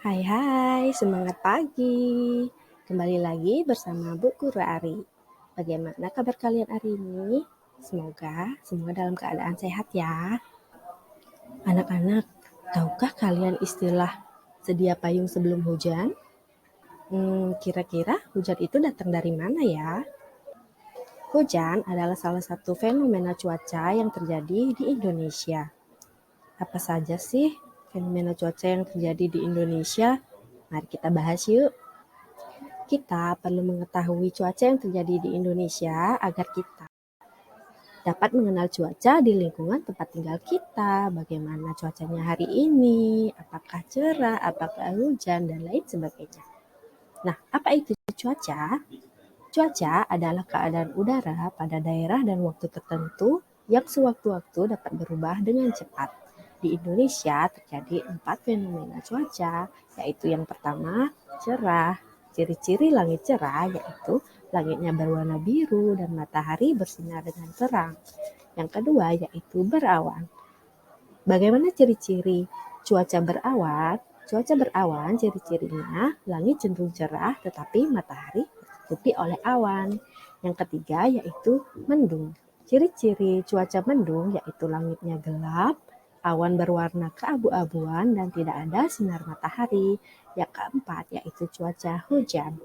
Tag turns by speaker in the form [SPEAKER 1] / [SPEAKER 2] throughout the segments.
[SPEAKER 1] Hai hai, semangat pagi. Kembali lagi bersama Bu Guru Ari. Bagaimana kabar kalian hari ini? Semoga semua dalam keadaan sehat ya. Anak-anak, tahukah kalian istilah sedia payung sebelum hujan? Kira-kira hujan itu datang dari mana ya? Hujan adalah salah satu fenomena cuaca yang terjadi di Indonesia. Apa saja sih fenomena cuaca yang terjadi di Indonesia? Mari kita bahas yuk. Kita perlu mengetahui cuaca yang terjadi di Indonesia agar kita dapat mengenal cuaca di lingkungan tempat tinggal kita. Bagaimana cuacanya hari ini, apakah cerah, apakah hujan, dan lain sebagainya. Nah, apa itu cuaca? Cuaca adalah keadaan udara pada daerah dan waktu tertentu yang sewaktu-waktu dapat berubah dengan cepat. Di Indonesia terjadi 4 fenomena cuaca, yaitu yang pertama, cerah. Ciri-ciri langit cerah yaitu langitnya berwarna biru dan matahari bersinar dengan terang. Yang kedua yaitu berawan. Bagaimana ciri-ciri cuaca berawan? Cuaca berawan ciri-cirinya langit cenderung cerah tetapi matahari ditutupi oleh awan. Yang ketiga yaitu mendung. Ciri-ciri cuaca mendung yaitu langitnya gelap, awan berwarna keabu-abuan dan tidak ada sinar matahari. Yang keempat yaitu cuaca hujan.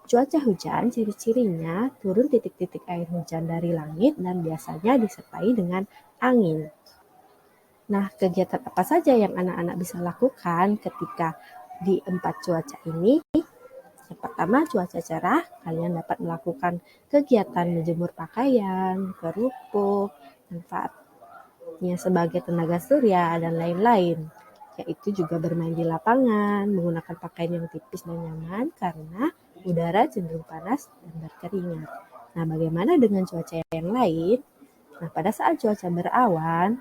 [SPEAKER 1] Cuaca hujan ciri-cirinya turun titik-titik air hujan dari langit dan biasanya disertai dengan angin. Nah, kegiatan apa saja yang anak-anak bisa lakukan ketika di 4 cuaca ini? Yang pertama, cuaca cerah, kalian dapat melakukan kegiatan menjemur pakaian, kerupuk, manfaatnya sebagai tenaga surya, dan lain-lain. Yaitu juga bermain di lapangan, menggunakan pakaian yang tipis dan nyaman karena udara cenderung panas dan berkeringat. Nah, bagaimana dengan cuaca yang lain? Nah, pada saat cuaca berawan,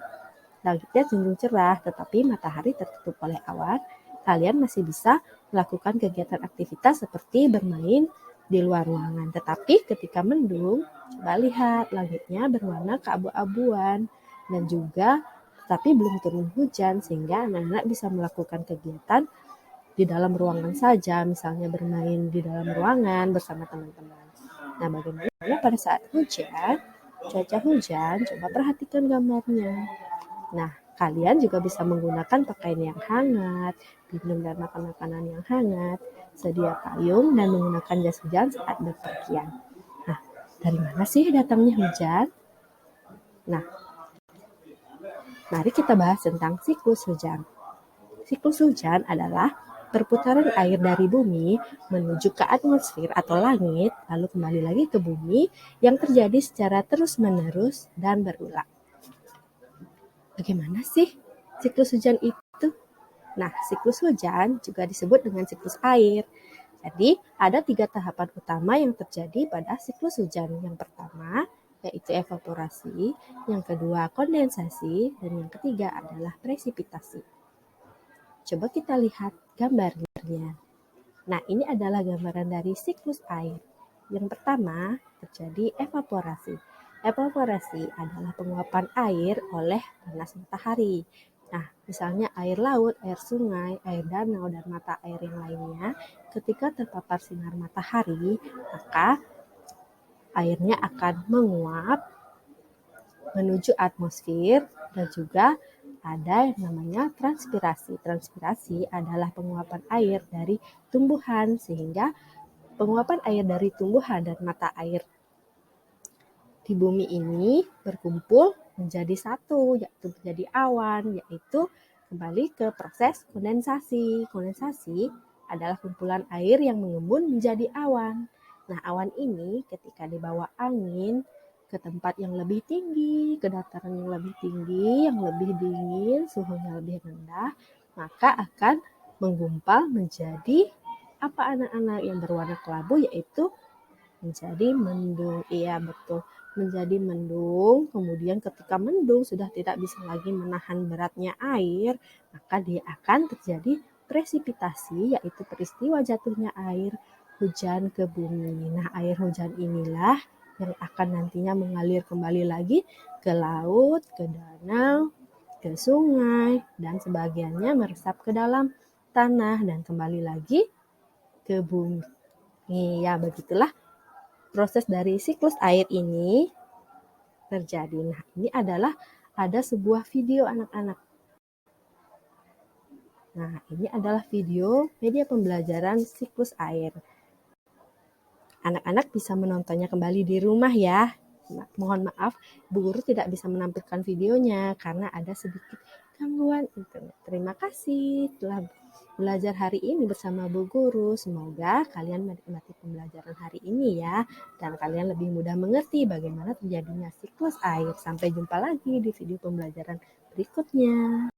[SPEAKER 1] langitnya cenderung cerah, tetapi matahari tertutup oleh awan, kalian masih bisa melakukan kegiatan aktivitas seperti bermain di luar ruangan. Tetapi ketika mendung, coba lihat langitnya berwarna keabu-abuan dan juga tetapi belum turun hujan sehingga anak-anak bisa melakukan kegiatan di dalam ruangan saja, misalnya bermain di dalam ruangan bersama teman-teman. Nah, bagaimana pada saat hujan, cuaca hujan, coba perhatikan gambarnya. Nah, kalian juga bisa menggunakan pakaian yang hangat, minum dan makan makanan yang hangat, sedia payung, dan menggunakan jas hujan saat berpergian. Nah, dari mana sih datangnya hujan? Nah, mari kita bahas tentang siklus hujan. Siklus hujan adalah perputaran air dari bumi menuju ke atmosfer atau langit, lalu kembali lagi ke bumi yang terjadi secara terus-menerus dan berulang. Bagaimana sih siklus hujan itu? Nah, siklus hujan juga disebut dengan siklus air. Jadi, ada 3 tahapan utama yang terjadi pada siklus hujan. Yang pertama, yaitu evaporasi, yang kedua kondensasi, dan yang ketiga adalah presipitasi. Coba kita lihat gambarnya. Nah, ini adalah gambaran dari siklus air. Yang pertama, terjadi evaporasi. Evaporasi adalah penguapan air oleh panas matahari. Nah, misalnya air laut, air sungai, air danau, dan mata air yang lainnya, ketika terpapar sinar matahari, maka airnya akan menguap menuju atmosfer dan juga ada yang namanya transpirasi. Transpirasi adalah penguapan air dari tumbuhan sehingga penguapan air dari tumbuhan dan mata air di bumi ini berkumpul menjadi satu, yaitu menjadi awan, yaitu kembali ke proses kondensasi. Kondensasi adalah kumpulan air yang mengembun menjadi awan. Nah, awan ini ketika dibawa angin ke tempat yang lebih tinggi, ke dataran yang lebih tinggi, yang lebih dingin, suhunya lebih rendah, maka akan menggumpal menjadi apa anak-anak yang berwarna kelabu, yaitu menjadi mendung. Iya, betul. Menjadi mendung, kemudian ketika mendung sudah tidak bisa lagi menahan beratnya air, maka dia akan terjadi presipitasi, yaitu peristiwa jatuhnya air hujan ke bumi. Nah, air hujan inilah yang akan nantinya mengalir kembali lagi ke laut, ke danau, ke sungai, dan sebagiannya meresap ke dalam tanah dan kembali lagi ke bumi. Ya, begitulah proses dari siklus air ini terjadi. Nah, ini adalah ada sebuah video anak-anak. Nah, ini adalah video media pembelajaran siklus air. Anak-anak bisa menontonnya kembali di rumah ya. Mohon maaf, Bu Guru tidak bisa menampilkan videonya karena ada sedikit gangguan internet. Terima kasih telah belajar hari ini bersama Bu Guru. Semoga kalian menikmati pembelajaran hari ini ya. Dan kalian lebih mudah mengerti bagaimana terjadinya siklus air. Sampai jumpa lagi di video pembelajaran berikutnya.